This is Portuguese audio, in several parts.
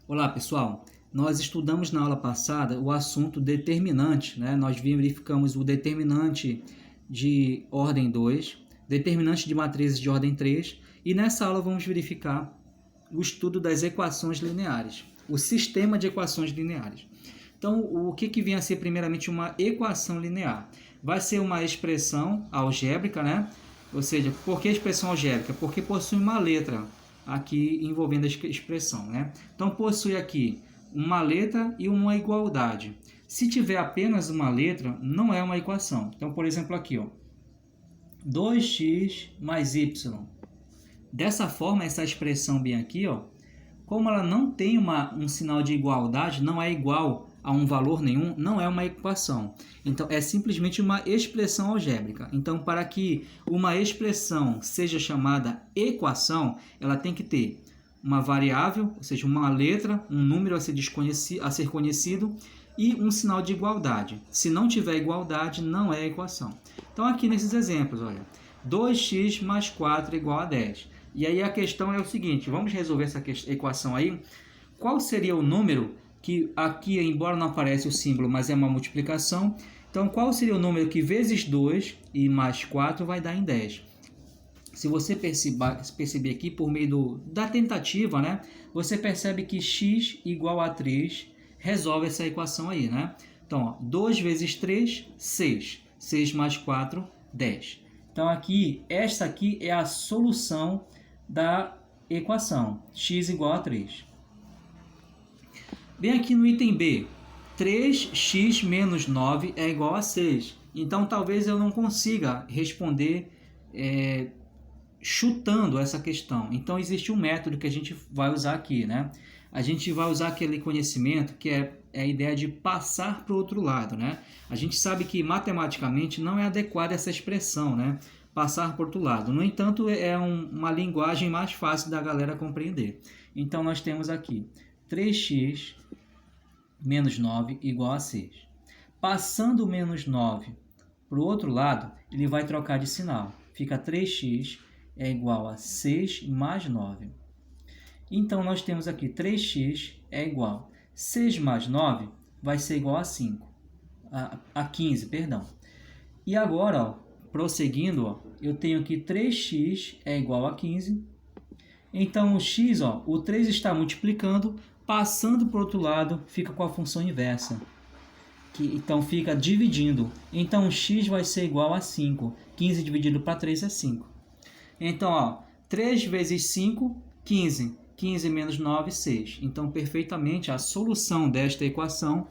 Olá, pessoal. Nós estudamos na aula passada o assunto determinante, né? Nós verificamos o determinante de ordem 2, determinante de matrizes de ordem 3, e nessa aula vamos verificar o estudo das equações lineares, o sistema de equações lineares. Então, o que vem a ser primeiramente uma equação linear? Vai ser uma expressão algébrica, né? Ou seja, por que expressão algébrica? Porque possui uma letra aqui envolvendo a expressão, né? Então, possui aqui uma letra e uma igualdade. Se tiver apenas uma letra, não é uma equação. Então, por exemplo, aqui, ó, 2x mais y. Dessa forma, essa expressão bem aqui, ó, como ela não tem um sinal de igualdade, não é igual a um valor nenhum, não é uma equação. Então, é simplesmente uma expressão algébrica. Então, para que uma expressão seja chamada equação, ela tem que ter uma variável, ou seja, uma letra, um número a ser conhecido e um sinal de igualdade. Se não tiver igualdade, não é equação. Então, aqui nesses exemplos, olha, 2x mais 4 é igual a 10. E aí a questão é o seguinte, vamos resolver essa equação aí. Qual seria o número que aqui, embora não apareça o símbolo, mas é uma multiplicação. Então, qual seria o número que vezes 2 e mais 4 vai dar em 10? Se você perceber aqui, por meio da tentativa, né, você percebe que x igual a 3 resolve essa equação aí, né? Então, ó, 2 vezes 3, 6. 6 mais 4, 10. Então, aqui, esta aqui é a solução da equação, x igual a 3. Bem aqui no item B, 3x menos 9 é igual a 6. Então, talvez eu não consiga responder chutando essa questão. Então, existe um método que a gente vai usar aqui, né? A gente vai usar aquele conhecimento que é a ideia de passar para o outro lado, né? A gente sabe que matematicamente não é adequada essa expressão, né? Passar para o outro lado. No entanto, é uma linguagem mais fácil da galera compreender. Então, nós temos aqui 3x menos 9 igual a 6. Passando o menos 9 para o outro lado, ele vai trocar de sinal. Fica 3x é igual a 6 mais 9. Então, nós temos aqui 3x é igual a 6 mais 9 vai ser igual a 5. A 15, perdão. E agora, ó, prosseguindo, ó, eu tenho aqui 3x é igual a 15. Então, o x, ó, o 3 está multiplicando, passando para o outro lado, fica com a função inversa. Então, fica dividindo. Então, x vai ser igual a 5. 15 dividido para 3 é 5. Então, ó, 3 vezes 5, 15. 15 menos 9, 6. Então, perfeitamente, a solução desta equação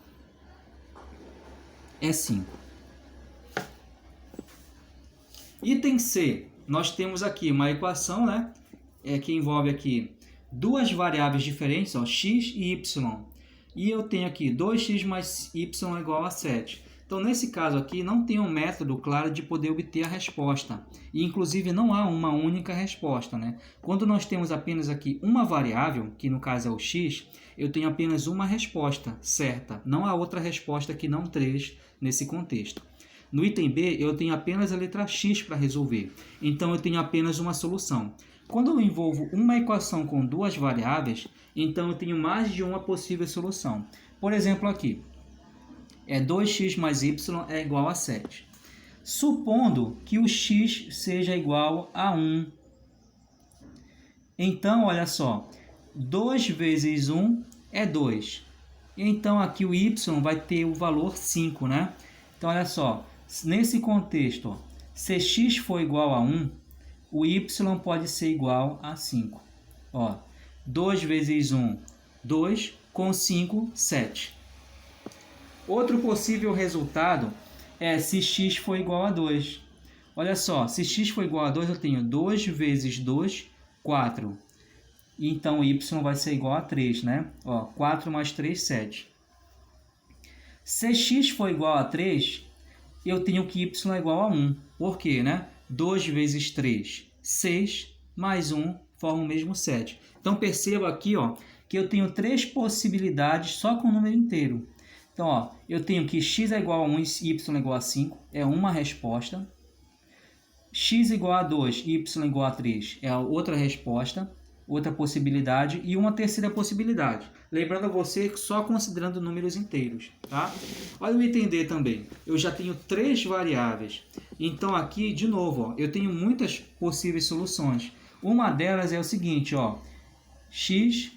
é 5. Item C, nós temos aqui uma equação, né, que envolve aqui duas variáveis diferentes, ó, x e y. E eu tenho aqui 2x mais y é igual a 7. Então, nesse caso aqui, não tem um método claro de poder obter a resposta. E, inclusive, não há uma única resposta, né? Quando nós temos apenas aqui uma variável, que no caso é o x, eu tenho apenas uma resposta certa. Não há outra resposta que não 3 nesse contexto. No item B, eu tenho apenas a letra x para resolver. Então, eu tenho apenas uma solução. Quando eu envolvo uma equação com duas variáveis, então eu tenho mais de uma possível solução. Por exemplo, aqui, 2x mais y é igual a 7. Supondo que o x seja igual a 1. Então, olha só, 2 vezes 1 é 2. Então, aqui o y vai ter o valor 5, né? Então, olha só, nesse contexto, ó, se x for igual a 1, o y pode ser igual a 5. Ó, 2 vezes 1, 2, com 5, 7. Outro possível resultado é se x for igual a 2. Olha só, se x for igual a 2, eu tenho 2 vezes 2, 4. Então, y vai ser igual a 3, né? Ó, 4 mais 3, 7. Se x for igual a 3, eu tenho que y é igual a 1. Por quê, né? 2 vezes 3, 6, mais 1, forma o mesmo 7. Então, perceba aqui, ó, que eu tenho três possibilidades só com o número inteiro. Então, ó, eu tenho que x é igual a 1 e y é igual a 5, é uma resposta. X igual a 2 e y igual a 3 é a outra resposta. outra possibilidade e uma terceira possibilidade. Lembrando a você que só considerando números inteiros, tá? Olha o item D também. Eu já tenho 3 variáveis. Então aqui, de novo, ó, eu tenho muitas possíveis soluções. Uma delas é o seguinte, ó, x,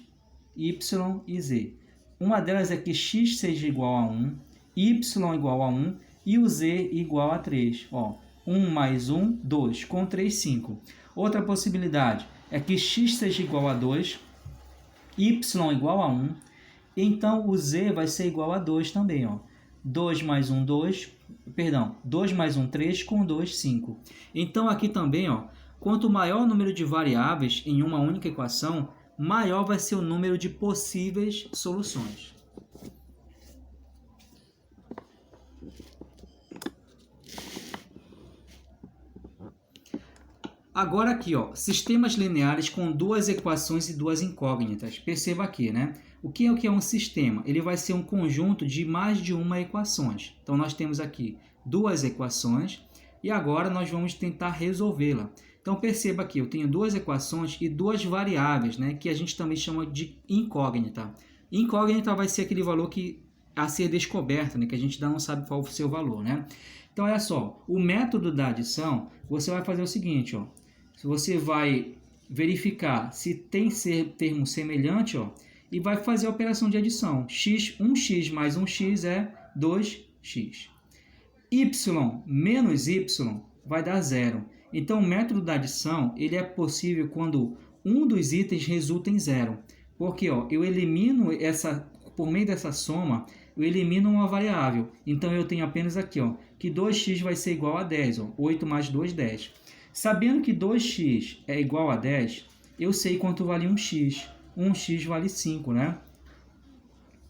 y e z. Uma delas é que x seja igual a 1, y igual a 1 e o z igual a 3. Ó, 1 mais 1, 2, com 3, 5. Outra possibilidade é que x seja igual a 2, y igual a 1, então o z vai ser igual a 2 também. Ó. 2 mais 1, 2, perdão, 2 mais 1, 3, com 2, 5. Então aqui também, ó, quanto maior o número de variáveis em uma única equação, maior vai ser o número de possíveis soluções. Agora aqui, ó, sistemas lineares com 2 equações e 2 incógnitas. Perceba aqui, né? O que é um sistema? Ele vai ser um conjunto de mais de uma equações. Então, nós temos aqui 2 equações e agora nós vamos tentar resolvê-la. Então, perceba aqui, eu tenho 2 equações e 2 variáveis, né? Que a gente também chama de incógnita. Incógnita vai ser aquele valor a ser descoberto, né? Que a gente ainda não sabe qual é o seu valor, né? Então, olha só, o método da adição, você vai fazer o seguinte, ó. Você vai verificar se tem termo semelhante, ó, e vai fazer a operação de adição. 1x mais 1x é 2x. Y menos y vai dar 0. Então, o método da adição ele é possível quando um dos itens resulta em 0. Porque ó, eu elimino por meio dessa soma, eu elimino uma variável. Então, eu tenho apenas aqui ó, que 2x vai ser igual a 10. Ó, 8 mais 2, 10. Sabendo que 2x é igual a 10, eu sei quanto vale 1x. 1x vale 5, né?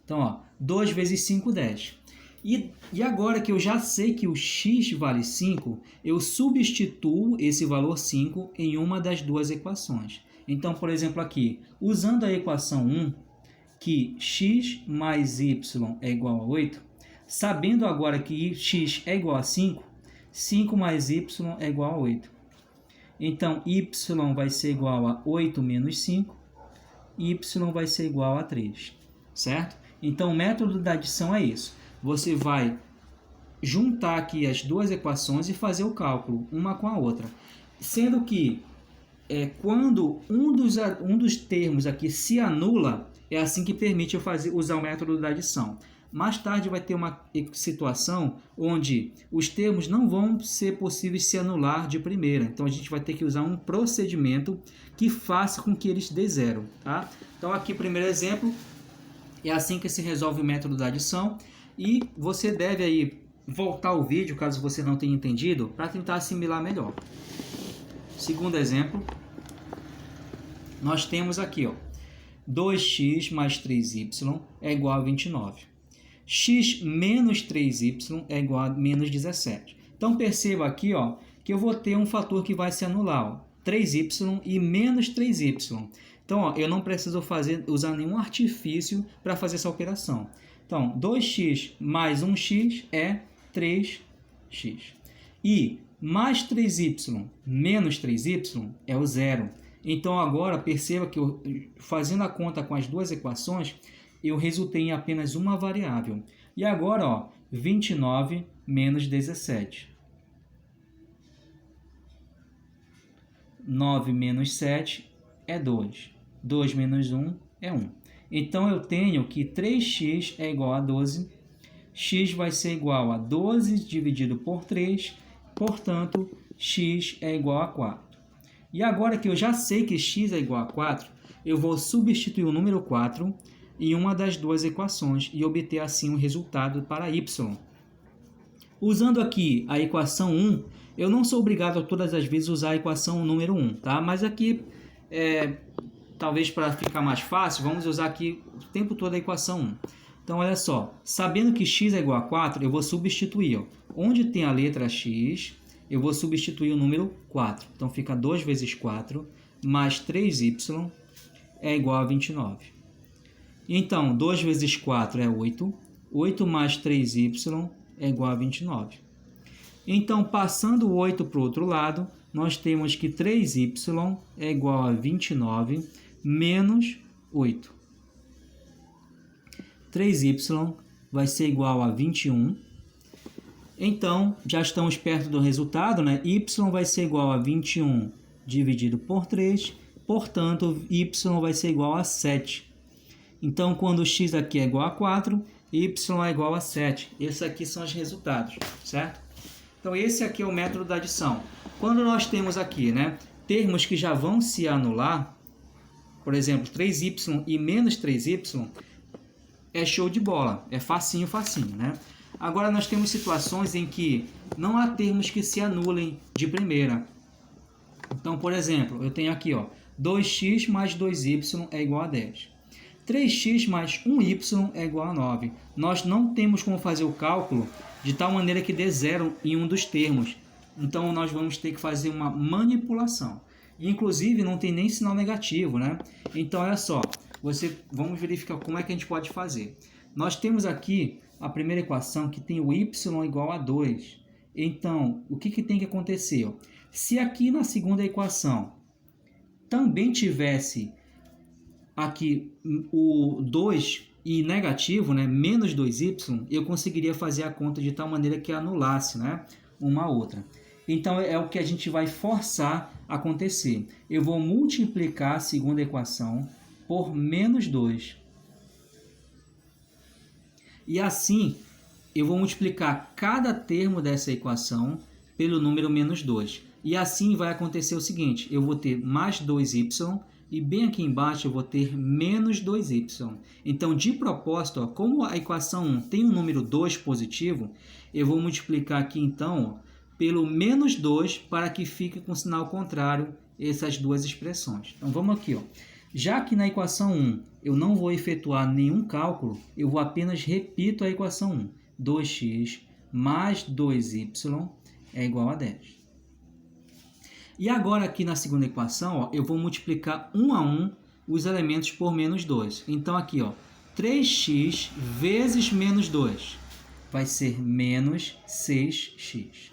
Então, ó, 2 vezes 5, 10. E agora que eu já sei que o x vale 5, eu substituo esse valor 5 em uma das duas equações. Então, por exemplo, aqui, usando a equação 1, que x mais y é igual a 8, sabendo agora que x é igual a 5, 5 mais y é igual a 8. Então, y vai ser igual a 8 menos 5, y vai ser igual a 3, certo? Então, o método da adição é isso. Você vai juntar aqui as duas equações e fazer o cálculo, uma com a outra. Sendo que, quando um dos termos aqui se anula, é assim que permite eu usar o método da adição. Mais tarde vai ter uma situação onde os termos não vão ser possíveis se anular de primeira. Então, a gente vai ter que usar um procedimento que faça com que eles dê zero. Tá? Então, aqui, primeiro exemplo, é assim que se resolve o método da adição. E você deve aí voltar ao vídeo, caso você não tenha entendido, para tentar assimilar melhor. Segundo exemplo, nós temos aqui, ó, 2x mais 3y é igual a 29. X menos 3y é igual a menos 17. Então, perceba aqui ó, que eu vou ter um fator que vai se anular, ó, 3y e menos 3y. Então, ó, eu não preciso usar nenhum artifício para fazer essa operação. Então, 2x mais 1x é 3x. E mais 3y menos 3y é o zero. Então, agora, perceba que eu, fazendo a conta com as duas equações, eu resultei em apenas uma variável. E agora, ó, 29 menos 17. 9 menos 7 é 2. 2 menos 1 é 1. Então, eu tenho que 3x é igual a 12. X vai ser igual a 12 dividido por 3. Portanto, x é igual a 4. E agora que eu já sei que x é igual a 4, eu vou substituir o número 4 em uma das duas equações e obter assim um resultado para y. Usando aqui a equação 1, eu não sou obrigado a todas as vezes usar a equação número 1, tá? Mas aqui, talvez para ficar mais fácil, vamos usar aqui o tempo todo a equação 1. Então, olha só, sabendo que x é igual a 4, eu vou substituir. Ó, onde tem a letra x, eu vou substituir o número 4. Então, fica 2 vezes 4 mais 3y é igual a 29. Então, 2 vezes 4 é 8. 8 mais 3y é igual a 29. Então, passando o 8 para o outro lado, nós temos que 3y é igual a 29 menos 8. 3y vai ser igual a 21. Então, já estamos perto do resultado, né? Y vai ser igual a 21 dividido por 3, portanto, y vai ser igual a 7. Então, quando x aqui é igual a 4, y é igual a 7. Esses aqui são os resultados, certo? Então, esse aqui é o método da adição. Quando nós temos aqui, né, termos que já vão se anular, por exemplo, 3y e menos 3y, é show de bola, é facinho, facinho, né? Agora, nós temos situações em que não há termos que se anulem de primeira. Então, por exemplo, eu tenho aqui, ó, 2x mais 2y é igual a 10. 3x mais 1y é igual a 9. Nós não temos como fazer o cálculo de tal maneira que dê zero em um dos termos. Então, nós vamos ter que fazer uma manipulação. Inclusive, não tem nem sinal negativo, né? Então, olha só, vamos verificar como é que a gente pode fazer. Nós temos aqui a primeira equação que tem o y igual a 2. Então, o que tem que acontecer? Ó? Se aqui na segunda equação também tivesse aqui o 2 e negativo, né, menos 2y, eu conseguiria fazer a conta de tal maneira que anulasse, né, uma outra. Então, é o que a gente vai forçar a acontecer. Eu vou multiplicar a segunda equação por menos 2. E assim, eu vou multiplicar cada termo dessa equação pelo número menos 2. E assim vai acontecer o seguinte, eu vou ter mais 2y e bem aqui embaixo eu vou ter menos 2y. Então, de propósito, ó, como a equação 1 tem um número 2 positivo, eu vou multiplicar aqui então ó, pelo menos 2 para que fique com sinal contrário essas duas expressões. Então, vamos aqui. Ó. Já que na equação 1 eu não vou efetuar nenhum cálculo, eu vou apenas repito a equação 1. 2x mais 2y é igual a 10. E agora aqui na segunda equação, ó, eu vou multiplicar um a um os elementos por menos 2. Então aqui, ó, 3x vezes menos 2 vai ser menos 6x.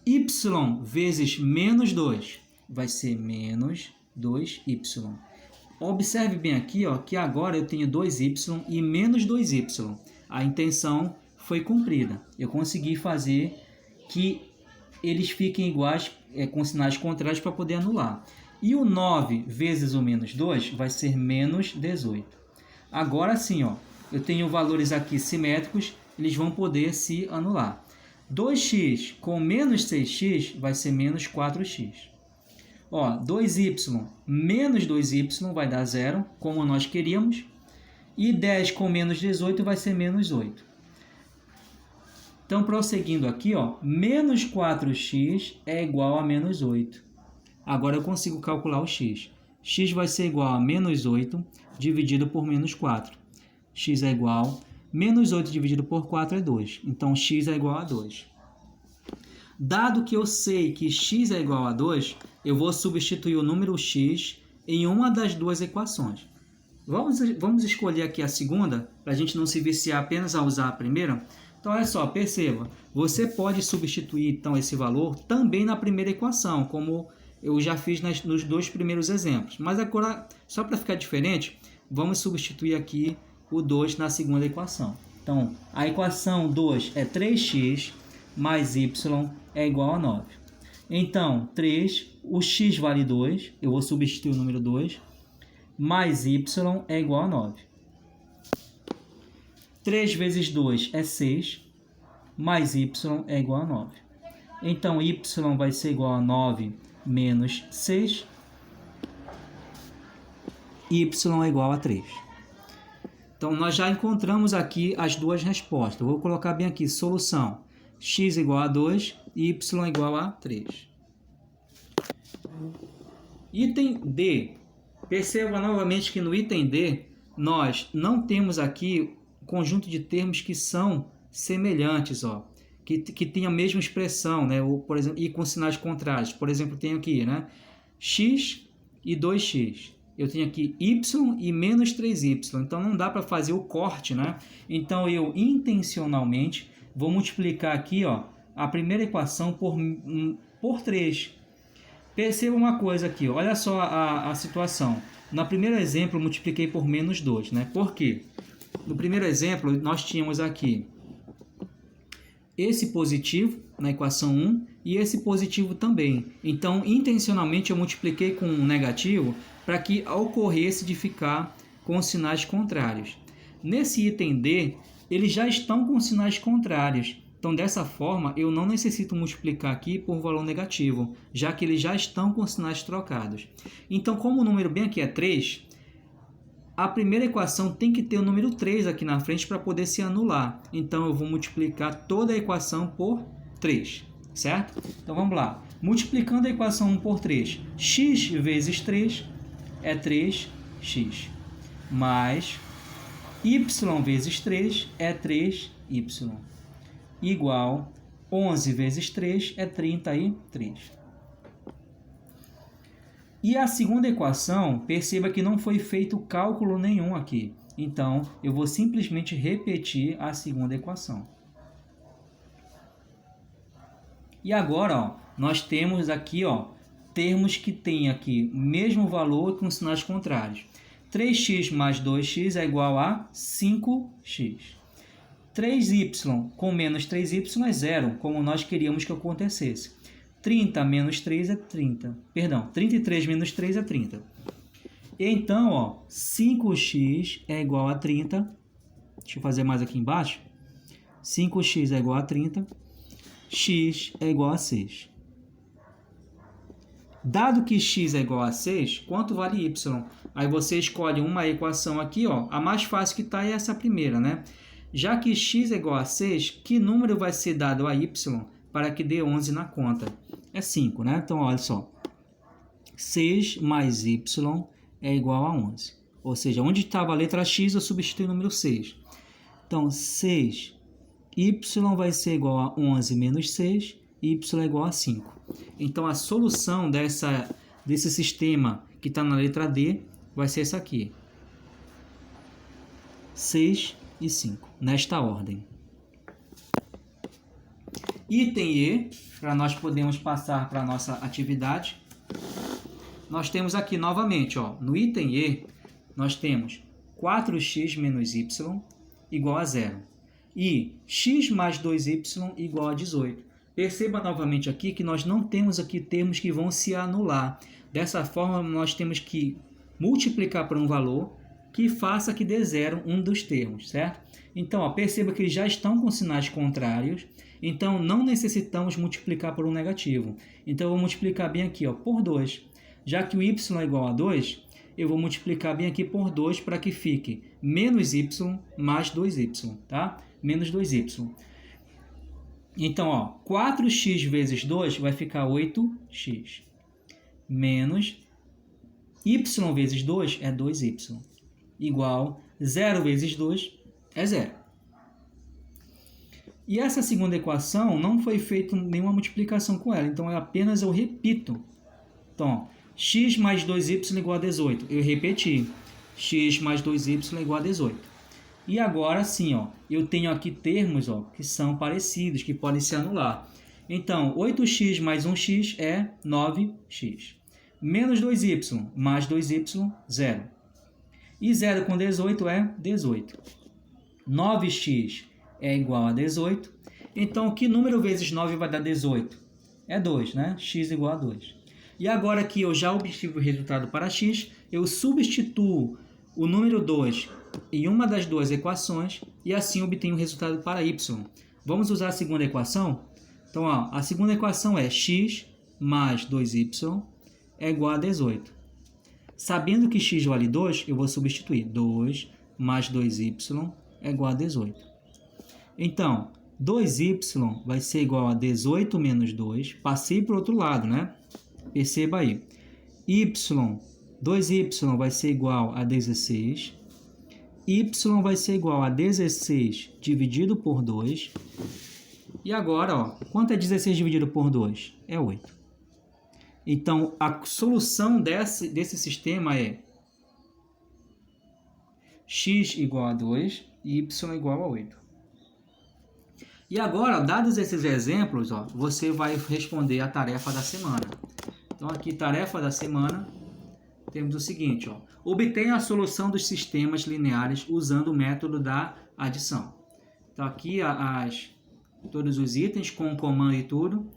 Y vezes menos 2 vai ser menos 2y. Observe bem aqui, ó, que agora eu tenho 2y e menos 2y. A intenção foi cumprida. Eu consegui fazer que eles fiquem iguais, com sinais contrários para poder anular. E o 9 vezes o menos 2 vai ser menos 18. Agora sim, ó, eu tenho valores aqui simétricos, eles vão poder se anular. 2x com menos 6x vai ser menos 4x. Ó, 2y menos 2y vai dar 0, como nós queríamos. E 10 com menos 18 vai ser menos 8. Então, prosseguindo aqui, ó, menos 4x é igual a menos 8. Agora eu consigo calcular o x. X vai ser igual a menos 8 dividido por menos 4. X é igual, menos 8 dividido por 4 é 2. Então, x é igual a 2. Dado que eu sei que x é igual a 2, eu vou substituir o número x em uma das duas equações. Vamos escolher aqui a segunda, para a gente não se viciar apenas a usar a primeira. Então, olha só, perceba, você pode substituir então esse valor também na primeira equação, como eu já fiz nos dois primeiros exemplos. Mas agora, só para ficar diferente, vamos substituir aqui o 2 na segunda equação. Então, a equação 2 é 3x mais y é igual a 9. Então, 3, o x vale 2, eu vou substituir o número 2, mais y é igual a 9. 3 vezes 2 é 6, mais y é igual a 9. Então, y vai ser igual a 9 menos 6, y é igual a 3. Então, nós já encontramos aqui as duas respostas. Eu vou colocar bem aqui, solução, x igual a 2 e y igual a 3. Item D. Perceba novamente que no item D, nós não temos aqui conjunto de termos que são semelhantes, ó, que tem a mesma expressão, né, ou, por exemplo, e com sinais contrários. Por exemplo, tenho aqui, né, x e 2x. Eu tenho aqui y e menos 3y. Então, não dá para fazer o corte, né? Então, eu intencionalmente vou multiplicar aqui, ó, a primeira equação por 3. Perceba uma coisa aqui, olha só a situação. No primeiro exemplo, eu multipliquei por menos 2, né? Por quê? No primeiro exemplo, nós tínhamos aqui esse positivo na equação 1 e esse positivo também. Então, intencionalmente, eu multipliquei com um negativo para que ocorresse de ficar com sinais contrários. Nesse item D, eles já estão com sinais contrários. Então, dessa forma, eu não necessito multiplicar aqui por valor negativo, já que eles já estão com sinais trocados. Então, como o número bem aqui é 3, a primeira equação tem que ter o número 3 aqui na frente para poder se anular. Então, eu vou multiplicar toda a equação por 3, certo? Então, vamos lá. Multiplicando a equação 1 por 3, x vezes 3 é 3x, mais y vezes 3 é 3y, igual 11 vezes 3 é 33. E a segunda equação, perceba que não foi feito cálculo nenhum aqui. Então, eu vou simplesmente repetir a segunda equação. E agora, ó, nós temos aqui termos que têm aqui o mesmo valor com sinais contrários. 3x mais 2x é igual a 5x. 3y com menos 3y é zero, como nós queríamos que acontecesse. 30 menos 3 é 30. Perdão, 33 menos 3 é 30. Então, 5x é igual a 30. Deixa eu fazer mais aqui embaixo. 5x é igual a 30. X é igual a 6. Dado que x é igual a 6, quanto vale y? Aí você escolhe uma equação aqui, a mais fácil que está é essa primeira, né? Já que x é igual a 6, que número vai ser dado a y para que dê 11 na conta? É 5, né? Então, olha só. 6 mais y é igual a 11. Ou seja, onde estava a letra x, eu substituo o número 6. Então, 6, y vai ser igual a 11 menos 6, y é igual a 5. Então, a solução desse sistema que está na letra D vai ser essa aqui. 6 e 5, nesta ordem. Item E, para nós podermos passar para a nossa atividade. Nós temos aqui novamente, no item E, nós temos 4x menos y igual a 0. E x mais 2y igual a 18. Perceba novamente aqui que nós não temos aqui termos que vão se anular. Dessa forma, nós temos que multiplicar por um valor que faça que dê zero um dos termos, certo? Então, perceba que eles já estão com sinais contrários, então não necessitamos multiplicar por um negativo. Então, eu vou multiplicar bem aqui por 2. Já que o y é igual a 2, eu vou multiplicar bem aqui por 2 para que fique menos y mais 2y, tá? Menos 2y. Então, 4x vezes 2 vai ficar 8x. Menos y vezes 2 é 2y. Igual 0 vezes 2 é 0. E essa segunda equação não foi feita nenhuma multiplicação com ela. Então, apenas eu repito. Então, x mais 2y igual a 18. Eu repeti. X mais 2y igual a 18. E agora sim, eu tenho aqui termos que são parecidos, que podem se anular. Então, 8x mais 1x é 9x. Menos 2y mais 2y, 0. E 0 com 18 é 18. 9x é igual a 18. Então, que número vezes 9 vai dar 18? É 2, né? X igual a 2. E agora que eu já obtive o resultado para x, eu substituo o número 2 em uma das duas equações e assim obtenho o resultado para y. Vamos usar a segunda equação? Então, a segunda equação é x mais 2y é igual a 18. Sabendo que x vale 2, eu vou substituir. 2 mais 2y é igual a 18. Então, 2y vai ser igual a 18 menos 2. Passei para o outro lado, né? Perceba aí. 2y vai ser igual a 16. Y vai ser igual a 16 dividido por 2. E agora, quanto é 16 dividido por 2? É 8. Então, a solução desse sistema é x igual a 2 e y igual a 8. E agora, dados esses exemplos, você vai responder a tarefa da semana. Então aqui, tarefa da semana, temos o seguinte, ó, obtenha a solução dos sistemas lineares usando o método da adição. Então aqui todos os itens com o comando e tudo.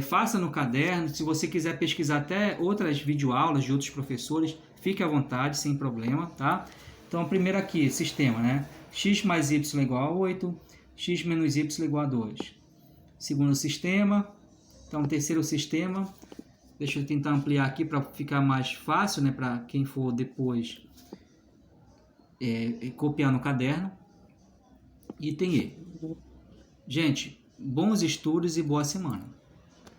Faça no caderno, se você quiser pesquisar até outras videoaulas de outros professores, fique à vontade, sem problema, tá? Então, primeiro aqui, sistema, né? X mais y igual a 8, x menos y igual a 2. Segundo sistema, então, terceiro sistema, deixa eu tentar ampliar aqui para ficar mais fácil, né? Para quem for depois copiar no caderno. Item E. Gente, bons estudos e boa semana.